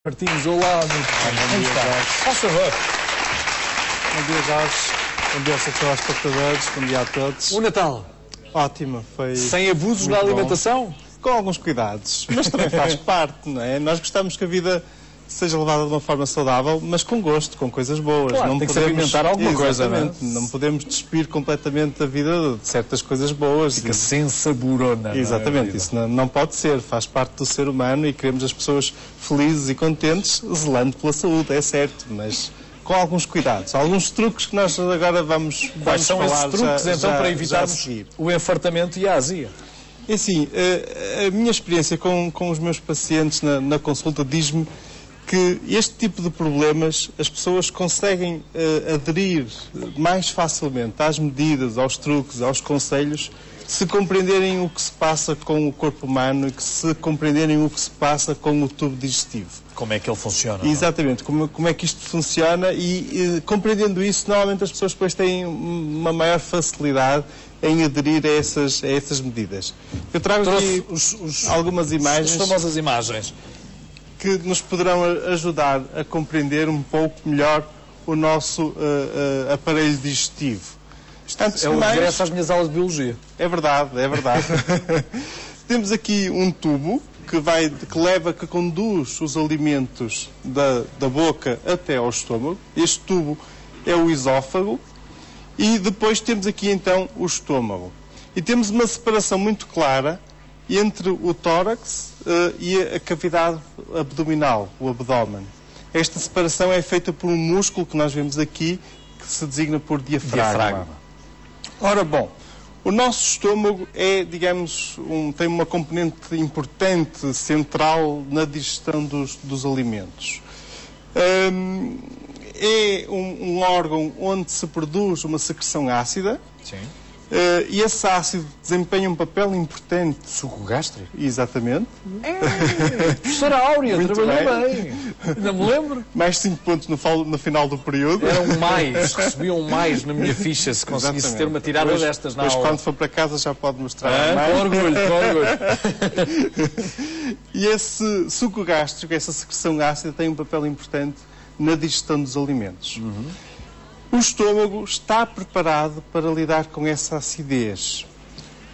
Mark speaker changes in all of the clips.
Speaker 1: Martins, olá, muito bem. Como está? Faz favor.
Speaker 2: Bom dia, Jorge. Bom dia aos espectadores. Bom dia a todos.
Speaker 1: O Natal?
Speaker 2: Ótimo, foi...
Speaker 1: Sem abusos na alimentação?
Speaker 2: Com alguns cuidados, mas também faz parte, não é? Nós gostamos que a vida seja levada de uma forma saudável, mas com gosto, com coisas boas.
Speaker 1: Claro, tem que se alimentar alguma coisa, não é?
Speaker 2: Não podemos despir completamente a vida de certas coisas boas.
Speaker 1: Fica sem saborona.
Speaker 2: Exatamente, isso não pode ser, faz parte do ser humano e queremos as pessoas felizes e contentes, zelando pela saúde, é certo, mas com alguns cuidados, alguns truques que nós agora vamos
Speaker 1: Quais são
Speaker 2: falar
Speaker 1: esses truques, então, para evitarmos o enfartamento e a azia?
Speaker 2: É assim, a minha experiência com os meus pacientes na consulta diz-me que este tipo de problemas as pessoas conseguem aderir mais facilmente às medidas, aos truques, aos conselhos, se compreenderem o que se passa com o corpo humano e se compreenderem o que se passa com o tubo digestivo.
Speaker 1: Como é que ele funciona?
Speaker 2: Exatamente, como é que isto funciona e compreendendo isso, normalmente as pessoas depois têm uma maior facilidade em aderir a essas medidas. Eu trago aqui algumas imagens.
Speaker 1: As famosas imagens.
Speaker 2: Que nos poderão ajudar a compreender um pouco melhor o nosso aparelho digestivo.
Speaker 1: É o regresso às minhas aulas de biologia.
Speaker 2: É verdade, é verdade. Temos aqui um tubo que conduz os alimentos da boca até ao estômago. Este tubo é o esófago. E depois temos aqui então o estômago. E temos uma separação muito clara entre o tórax e a cavidade abdominal, o abdômen. Esta separação é feita por um músculo que nós vemos aqui, que se designa por diafragma. Ora bom, o nosso estômago é, digamos, tem uma componente importante, central na digestão dos alimentos. É um órgão onde se produz uma secreção ácida.
Speaker 1: Sim.
Speaker 2: E esse ácido desempenha um papel importante.
Speaker 1: Suco gástrico?
Speaker 2: Exatamente.
Speaker 1: Professora Áurea, trabalhou bem. Não me lembro.
Speaker 2: Mais 5 pontos no final do período.
Speaker 1: Eram mais, recebiam mais na minha ficha se conseguisse ter uma tirada destas na aula.
Speaker 2: Mas quando for para casa já pode mostrar mais.
Speaker 1: Com orgulho, com orgulho.
Speaker 2: E esse suco gástrico, essa secreção ácida, tem um papel importante na digestão dos alimentos. O estômago está preparado para lidar com essa acidez.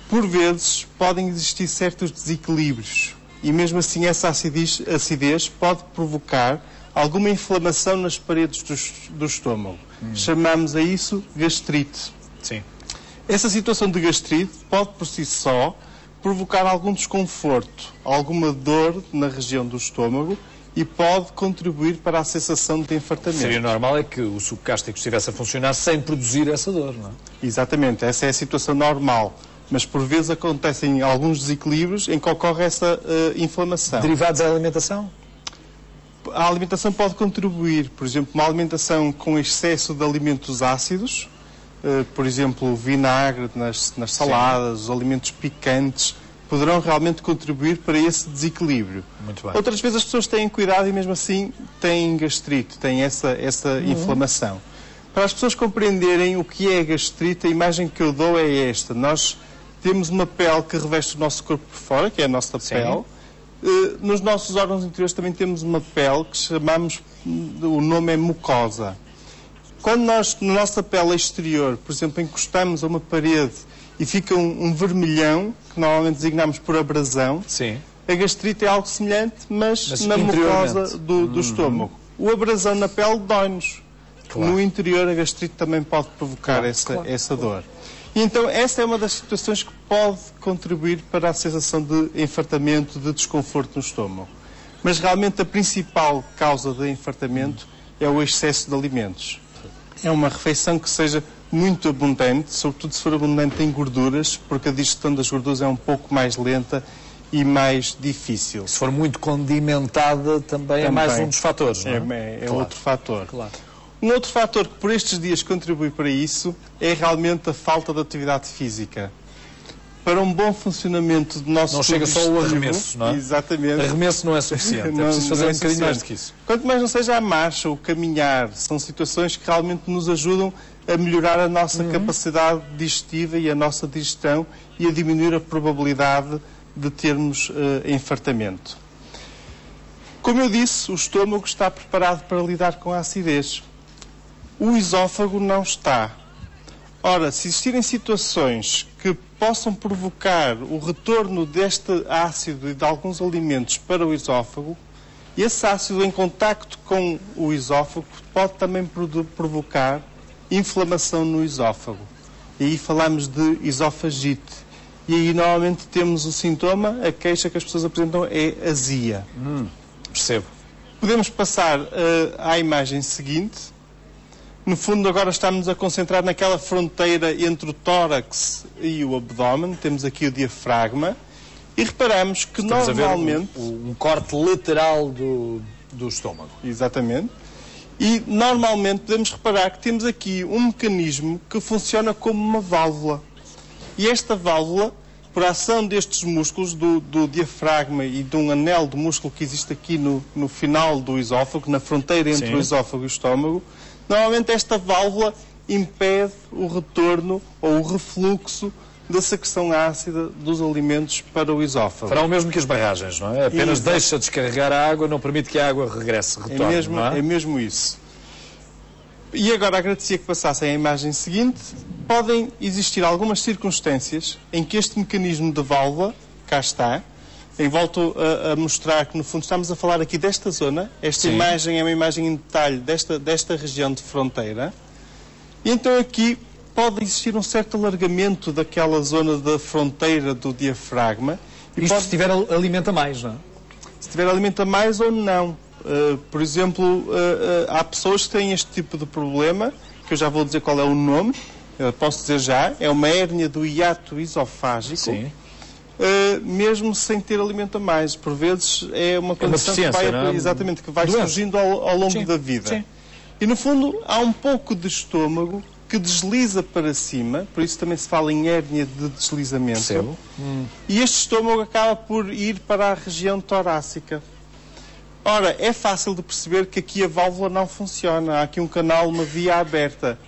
Speaker 2: Por vezes, podem existir certos desequilíbrios e, mesmo assim, essa acidez pode provocar alguma inflamação nas paredes do estômago. Chamamos a isso gastrite.
Speaker 1: Sim.
Speaker 2: Essa situação de gastrite pode, por si só, provocar algum desconforto, alguma dor na região do estômago, e pode contribuir para a sensação de enfartamento.
Speaker 1: Seria normal é que o suco gástrico estivesse a funcionar sem produzir essa dor, não é?
Speaker 2: Exatamente, essa é a situação normal. Mas por vezes acontecem alguns desequilíbrios em que ocorre essa inflamação.
Speaker 1: Derivados da alimentação?
Speaker 2: A alimentação pode contribuir. Por exemplo, uma alimentação com excesso de alimentos ácidos, por exemplo, o vinagre nas saladas, os alimentos picantes, poderão realmente contribuir para esse desequilíbrio.
Speaker 1: Muito bem.
Speaker 2: Outras vezes as pessoas têm cuidado e mesmo assim têm gastrite, têm essa inflamação. Para as pessoas compreenderem o que é gastrite, a imagem que eu dou é esta. Nós temos uma pele que reveste o nosso corpo por fora, que é a nossa pele. Nos nossos órgãos interiores também temos uma pele que chamamos, o nome é mucosa. Quando nós, na nossa pele exterior, por exemplo, encostamos a uma parede e fica um vermelhão, que normalmente designamos por abrasão.
Speaker 1: Sim.
Speaker 2: A gastrite é algo semelhante, mas na mucosa do estômago. O abrasão na pele dói-nos. Claro. No interior, a gastrite também pode provocar essa dor. E então, essa é uma das situações que pode contribuir para a sensação de enfartamento, de desconforto no estômago. Mas realmente a principal causa de enfartamento é o excesso de alimentos. É uma refeição que seja muito abundante, sobretudo se for abundante em gorduras, porque a digestão das gorduras é um pouco mais lenta e mais difícil.
Speaker 1: Se for muito condimentada, também é mais um dos fatores, não é?
Speaker 2: É outro fator.
Speaker 1: Claro.
Speaker 2: Um outro fator que por estes dias contribui para isso é realmente a falta de atividade física. Para um bom funcionamento do nosso
Speaker 1: tubo digestivo... Não chega só o arremesso, não é?
Speaker 2: Exatamente.
Speaker 1: Arremesso não é suficiente, é preciso fazer um bocadinho mais do que isso.
Speaker 2: Quanto mais não seja a marcha, o caminhar, são situações que realmente nos ajudam a melhorar a nossa capacidade digestiva e a nossa digestão e a diminuir a probabilidade de termos enfartamento. Como eu disse, o estômago está preparado para lidar com a acidez. O esófago não está. Ora, se existirem situações que possam provocar o retorno deste ácido e de alguns alimentos para o esófago, esse ácido em contacto com o esófago pode também provocar inflamação no esófago. E aí falamos de esofagite. E aí normalmente temos o sintoma, a queixa que as pessoas apresentam é azia.
Speaker 1: Percebo.
Speaker 2: Podemos passar à imagem seguinte. No fundo, agora estamos a concentrar naquela fronteira entre o tórax e o abdômen. Temos aqui o diafragma. E reparamos que
Speaker 1: Estamos
Speaker 2: normalmente...
Speaker 1: a ver um corte lateral do estômago.
Speaker 2: Exatamente. E normalmente podemos reparar que temos aqui um mecanismo que funciona como uma válvula. E esta válvula, por ação destes músculos, do diafragma e de um anel de músculo que existe aqui no final do esófago, na fronteira entre o esófago e o estômago, normalmente esta válvula impede o retorno ou o refluxo da secreção ácida dos alimentos para o esófago.
Speaker 1: Fará o mesmo que as barragens, não é? Apenas deixa descarregar a água, não permite que a água regresse, retorne, não é?
Speaker 2: É mesmo isso. E agora agradecia que passassem à imagem seguinte. Podem existir algumas circunstâncias em que este mecanismo de válvula, cá está, eu volto a mostrar que no fundo estamos a falar aqui desta zona. Esta imagem é uma imagem em detalhe desta região de fronteira. E então aqui pode existir um certo alargamento daquela zona da fronteira do diafragma.
Speaker 1: Isto se tiver alimenta mais, não é?
Speaker 2: Se tiver alimenta mais ou não. Por exemplo, há pessoas que têm este tipo de problema, que eu já vou dizer qual é o nome, posso dizer já, é uma hérnia do hiato esofágico.
Speaker 1: Sim.
Speaker 2: Mesmo sem ter alimento a mais. Por vezes é uma condição que vai, exatamente, que vai surgindo ao longo da vida. Sim. E no fundo há um pouco de estômago que desliza para cima, por isso também se fala em hérnia de deslizamento. E este estômago acaba por ir para a região torácica. Ora, é fácil de perceber que aqui a válvula não funciona. Há aqui um canal, uma via aberta.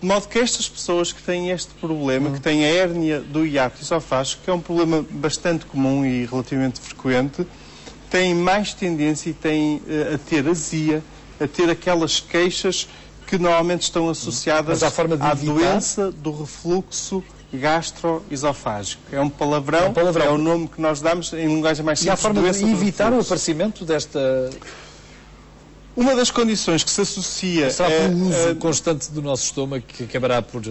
Speaker 2: De modo que estas pessoas que têm este problema, que têm a hérnia do hiato esofágico, que é um problema bastante comum e relativamente frequente, têm mais tendência a ter azia, a ter aquelas queixas que normalmente estão associadas à doença do refluxo gastroesofágico. É um palavrão, é o nome que nós damos em linguagem mais simples.
Speaker 1: E há forma de evitar o aparecimento desta...
Speaker 2: Uma das condições que se associa...
Speaker 1: Será pelo uso constante do nosso estômago que acabará por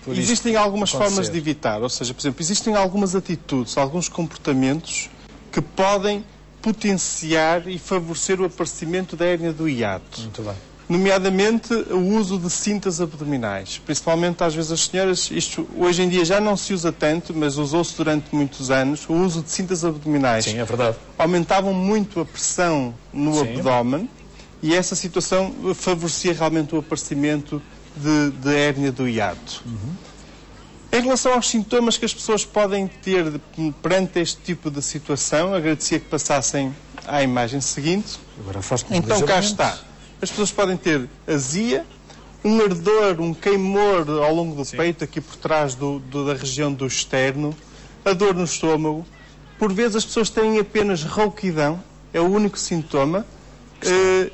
Speaker 2: existem algumas formas de evitar. Ou seja, por exemplo, existem algumas atitudes, alguns comportamentos que podem potenciar e favorecer o aparecimento da hérnia do hiato.
Speaker 1: Muito bem.
Speaker 2: Nomeadamente o uso de cintas abdominais. Principalmente às vezes as senhoras, isto hoje em dia já não se usa tanto, mas usou-se durante muitos anos, o uso de cintas abdominais.
Speaker 1: Sim, é verdade.
Speaker 2: Aumentavam muito a pressão no abdômen e essa situação favorecia realmente o aparecimento de hérnia do hiato. Em relação aos sintomas que as pessoas podem ter perante este tipo de situação, agradecia que passassem à imagem seguinte.
Speaker 1: Agora faz-me
Speaker 2: então cá está. As pessoas podem ter azia, um ardor, um queimor ao longo do peito, aqui por trás da região do externo, a dor no estômago. Por vezes as pessoas têm apenas rouquidão, é o único sintoma,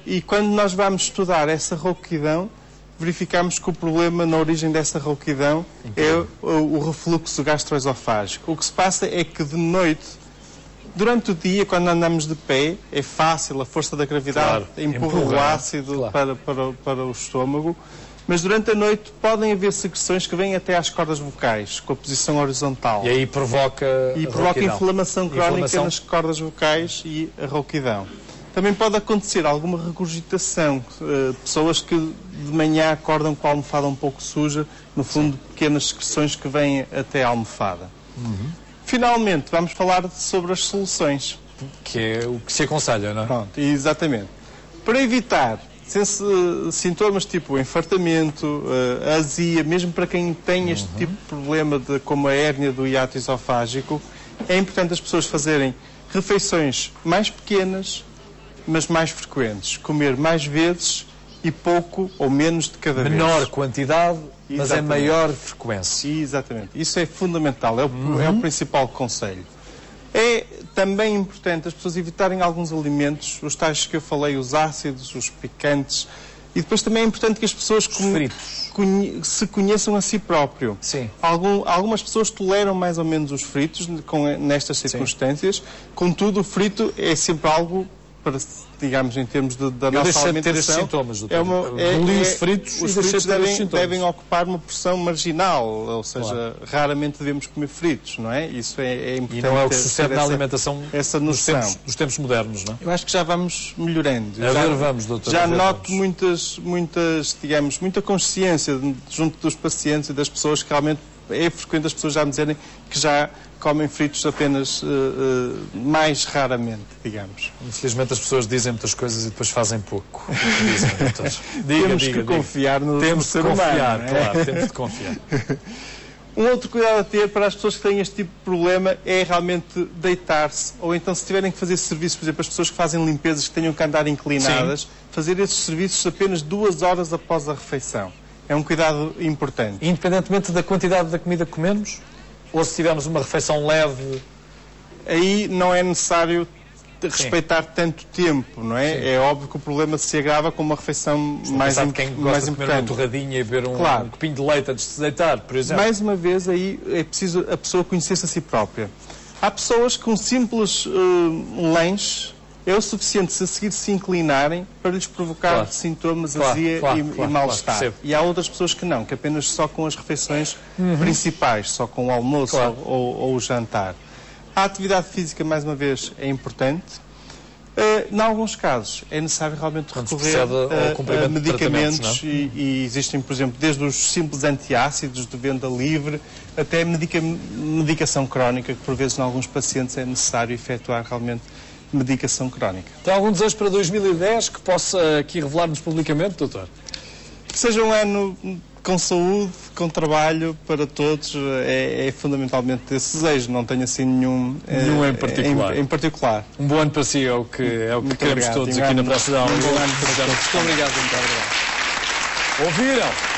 Speaker 2: e quando nós vamos estudar essa rouquidão, verificamos que o problema na origem dessa rouquidão é o refluxo gastroesofágico. O que se passa é que de noite, durante o dia, quando andamos de pé, é fácil, a força da gravidade empurra o ácido para o estômago, mas durante a noite podem haver secreções que vêm até às cordas vocais, com a posição horizontal.
Speaker 1: E aí provoca
Speaker 2: inflamação crónica nas cordas vocais e a rouquidão. Também pode acontecer alguma regurgitação, pessoas que de manhã acordam com a almofada um pouco suja, no fundo pequenas secreções que vêm até a almofada. Finalmente, vamos falar sobre as soluções.
Speaker 1: Que é o que se aconselha, não é?
Speaker 2: Pronto, exatamente. Para evitar sintomas tipo enfartamento, azia, mesmo para quem tem este tipo de problema como a hérnia do hiato esofágico, é importante as pessoas fazerem refeições mais pequenas, mas mais frequentes. Comer mais vezes e pouco ou menos de cada vez.
Speaker 1: Menor quantidade, mas em maior frequência.
Speaker 2: Exatamente. Isso é fundamental, é o principal conselho. É também é importante as pessoas evitarem alguns alimentos, os tais que eu falei, os ácidos, os picantes, e depois também é importante que as pessoas se conheçam a si próprio.
Speaker 1: Sim.
Speaker 2: Algumas pessoas toleram mais ou menos os fritos nestas circunstâncias, sim. Contudo, o frito é sempre algo para, digamos, em termos da nossa alimentação...
Speaker 1: ter estes sintomas, doutor.
Speaker 2: Os fritos devem ocupar uma porção marginal, ou seja, raramente devemos comer fritos, não é? Isso é importante.
Speaker 1: E não é o que sucede na alimentação nos tempos modernos, não é?
Speaker 2: Eu acho que já vamos melhorando.
Speaker 1: Vamos, doutor.
Speaker 2: Já noto muita consciência junto dos pacientes e das pessoas que realmente é frequente as pessoas já me dizerem que já comem fritos apenas mais raramente, digamos.
Speaker 1: Infelizmente as pessoas dizem muitas coisas e depois fazem pouco. Dizem, doutor.
Speaker 2: Temos que confiar no ser humano.
Speaker 1: Claro, temos de confiar.
Speaker 2: Um outro cuidado a ter para as pessoas que têm este tipo de problema é realmente deitar-se, ou então se tiverem que fazer serviços, por exemplo, as pessoas que fazem limpezas que tenham que andar inclinadas, sim. Fazer esses serviços apenas 2 horas após a refeição. É um cuidado importante.
Speaker 1: Independentemente da quantidade da comida que comemos? Ou se tivermos uma refeição leve?
Speaker 2: Aí não é necessário respeitar tanto tempo, não é? Sim. É óbvio que o problema se agrava com uma refeição mais importante.
Speaker 1: Quem gosta de comer uma torradinha e beber um copinho de leite antes de se deitar, por exemplo.
Speaker 2: Mais uma vez, aí é preciso a pessoa conhecer-se a si própria. Há pessoas que um simples lanche é o suficiente se a seguir se inclinarem para lhes provocar sintomas, azia e mal-estar. E há outras pessoas que não, que apenas só com as refeições principais, só com o almoço ou o jantar. A atividade física, mais uma vez, é importante. Em alguns casos, é necessário realmente recorrer a medicamentos e existem, por exemplo, desde os simples antiácidos de venda livre até medicação crónica, que por vezes em alguns pacientes é necessário efetuar realmente medicação crónica.
Speaker 1: Tem algum desejo para 2010 que possa aqui revelar-nos publicamente, doutor?
Speaker 2: Que seja um ano com saúde, com trabalho para todos, é fundamentalmente esse desejo, não tenho assim nenhum em particular.
Speaker 1: Um bom ano para si, é o que queremos todos aqui na Praça da Aula.
Speaker 2: Muito obrigado.
Speaker 1: Ouviram?